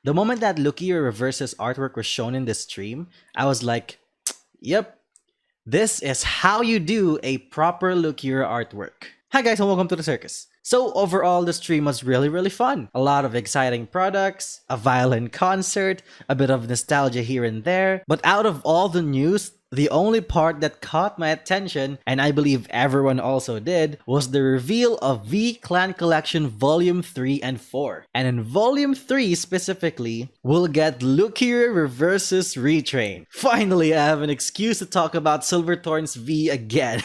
The moment that Luquier reverses artwork was shown in this stream, I was like, yep, this is how you do a proper Luquier artwork. Hi guys and welcome to the circus. So overall, the stream was really fun. A lot of exciting products, a violin concert, a bit of nostalgia here and there. But out of all the news, the only part that caught my attention, and I believe everyone also did, was the reveal of V Clan Collection Volume 3 and 4. And in Volume 3 specifically, we'll get Luquier versus Retrain. Finally, I have an excuse to talk about Silver Thorns V again.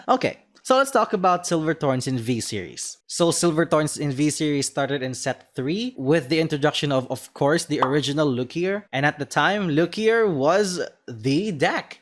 Okay. So let's talk about Silver Thorns in V-Series. So Silver Thorns in V-Series started in set 3 with the introduction of course, the original Luquier. And at the time, Luquier was the deck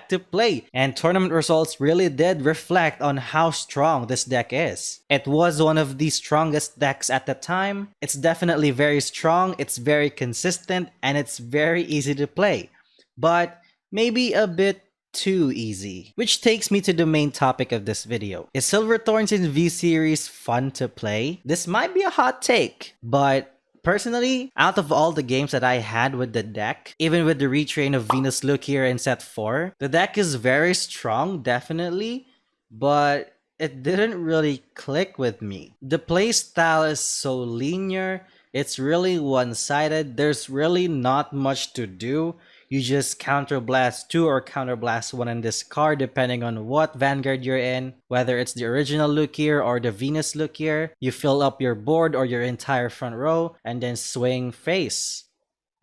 to play. And tournament results really did reflect on how strong this deck is. It was one of the strongest decks at the time. It's definitely very strong, it's very consistent, and it's very easy to play. But maybe a bit too easy. Which takes me to the main topic of this video. Is Silver Thorns in V-Series fun to play? This might be a hot take, but personally, out of all the games that I had with the deck, even with the retrain of Venus Luquier in set 4, the deck is very strong, definitely, but it didn't really click with me. The playstyle is so linear, it's really one-sided, there's really not much to do. You just counterblast 2 or counterblast 1 in this card depending on what Vanguard you're in. Whether it's the original Luquier or the Venus Luquier, you fill up your board or your entire front row and then swing face.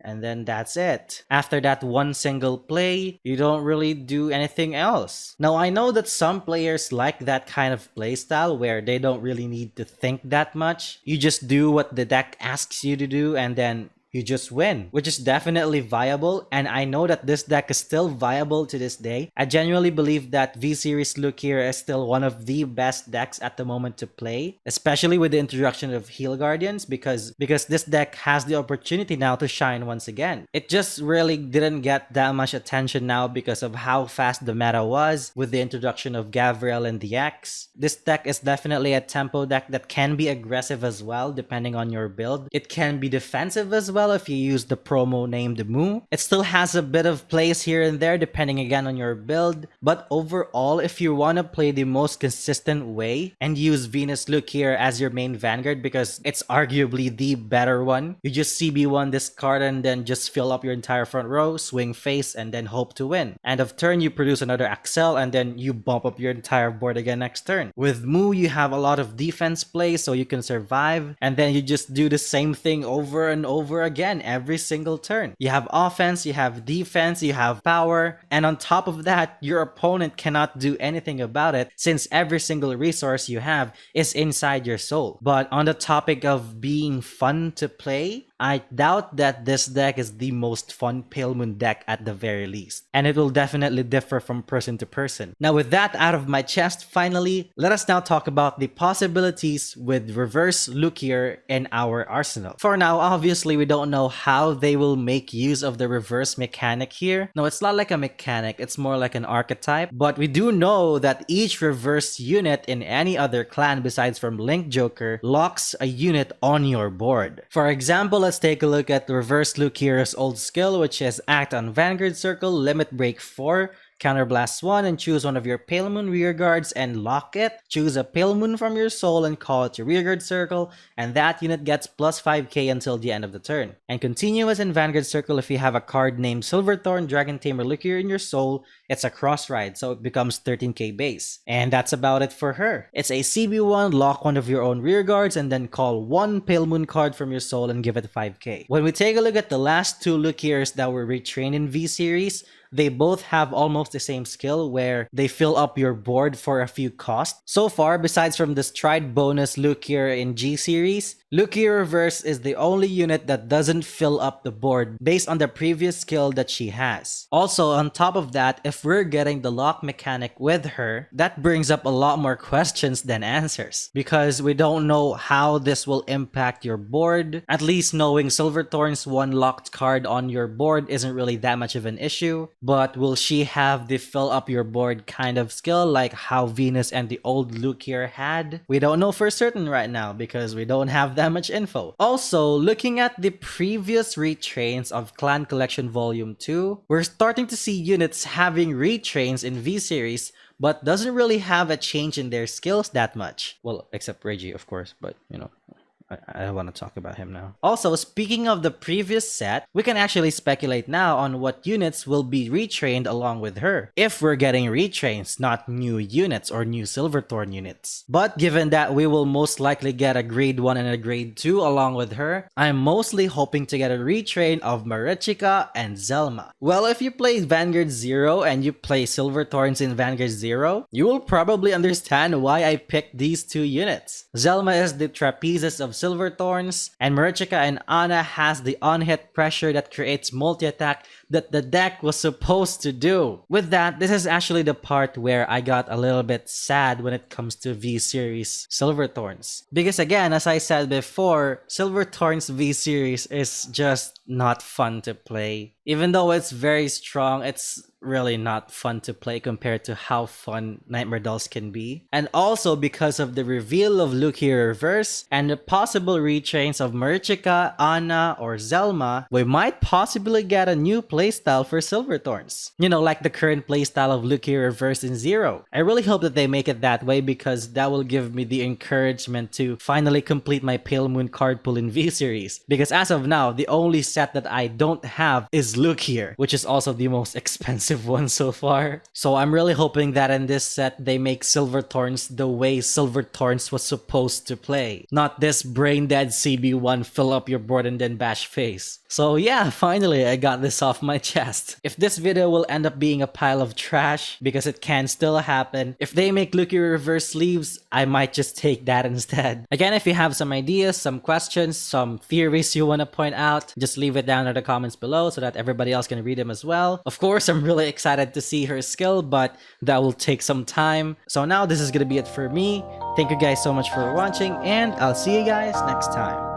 And then that's it. After that one single play, you don't really do anything else. Now I know that some players like that kind of playstyle where they don't really need to think that much. You just do what the deck asks you to do and then you just win, which is definitely viable, and I know that this deck is still viable to this day. I genuinely believe that V-Series Luquier is still one of the best decks at the moment to play, especially with the introduction of Heal Guardians, because this deck has the opportunity now to shine once again. It just really didn't get that much attention now because of how fast the meta was with the introduction of Gabriel and the X. This deck is definitely a tempo deck that can be aggressive as well depending on your build. It can be defensive as well if you use the promo named Moo. It still has a bit of plays here and there depending again on your build, but overall if you want to play the most consistent way and use Venus Luquier as your main Vanguard because it's arguably the better one, you just CB1 this card and then just fill up your entire front row, swing face, and then hope to win. End of turn you produce another Axel and then you bump up your entire board again next turn. With Moo you have a lot of defense plays so you can survive, and then you just do the same thing over and over again every single turn. You have offense, you have defense, you have power, and on top of that, your opponent cannot do anything about it since every single resource you have is inside your soul. But on the topic of being fun to play, I doubt that this deck is the most fun Pale Moon deck at the very least, and it will definitely differ from person to person. Now with that out of my chest, finally, let us now talk about the possibilities with Reverse Luquier in our arsenal. For now, obviously we don't know how they will make use of the reverse mechanic here. No, it's not like a mechanic, it's more like an archetype, but we do know that each reverse unit in any other clan besides from Link Joker locks a unit on your board. For example, let's take a look at Reverse Luquier's old skill, which is Act on Vanguard Circle, Limit Break 4, Counterblast 1, and choose one of your Pale Moon rearguards and lock it. Choose a Pale Moon from your soul and call it your rearguard circle, and that unit gets plus 5k until the end of the turn. And continue as in Vanguard Circle if you have a card named Silverthorn, Dragon Tamer, Luquier in your soul. It's a cross ride, so it becomes 13k base. And that's about it for her. It's a CB1, lock one of your own rearguards, and then call one Pale Moon card from your soul and give it 5k. When we take a look at the last two Luquiers that were retrained in V-Series, they both have almost the same skill where they fill up your board for a few costs. So far, besides from the Stride bonus Luquier in G-Series, Luquier Reverse is the only unit that doesn't fill up the board based on the previous skill that she has. Also, on top of that, if we're getting the lock mechanic with her, that brings up a lot more questions than answers, because we don't know how this will impact your board. At least knowing Silverthorn's one locked card on your board isn't really that much of an issue, but will she have the fill up your board kind of skill like how Venus and the old Luquier had? We don't know for certain right now because we don't have that much info. Also, looking at the previous retrains of Clan Collection Volume 2, we're starting to see units having retrains in V-Series, but doesn't really have a change in their skills that much. Well, except Reggie, of course, but you know, I don't want to talk about him now. Also, speaking of the previous set, we can actually speculate now on what units will be retrained along with her. If we're getting retrains, not new units or new Silverthorn units. But given that we will most likely get a grade 1 and a grade 2 along with her, I'm mostly hoping to get a retrain of Marichika and Zelma. Well, if you play Vanguard 0 and you play Silverthorns in Vanguard 0, you will probably understand why I picked these two units. Zelma is the trapezes of Silverthorns, and Marichika and Ana has the on-hit pressure that creates multi-attack that the deck was supposed to do. With that, this is actually the part where I got a little bit sad when it comes to V-Series Silverthorns. Because again, as I said before, Silverthorns V-Series is just not fun to play. Even though it's very strong, it's really not fun to play compared to how fun Nightmare Dolls can be. And also because of the reveal of Luquier Reverse and the possible retrains of Marichika, Ana, or Zelma, we might possibly get a new playstyle for Silverthorns. You know, like the current playstyle of Luquier Reverse in Zero. I really hope that they make it that way because that will give me the encouragement to finally complete my Pale Moon card pool in V-Series. Because as of now, the only set that I don't have is Luquier, which is also the most expensive one so far. So I'm really hoping that in this set they make Silverthorns the way Silverthorns was supposed to play. Not this brain dead CB1 fill up your board and then bash face. So yeah, finally I got this off my chest. If this video will end up being a pile of trash, because it can still happen, if they make Luquier Reverse sleeves, I might just take that instead. Again, if you have some ideas, some questions, some theories you want to point out, just leave it down in the comments below so that everybody else can read them as well. Of course, I'm really excited to see her skill, but that will take some time. So now this is gonna be it for me. Thank you guys so much for watching, and I'll see you guys next time.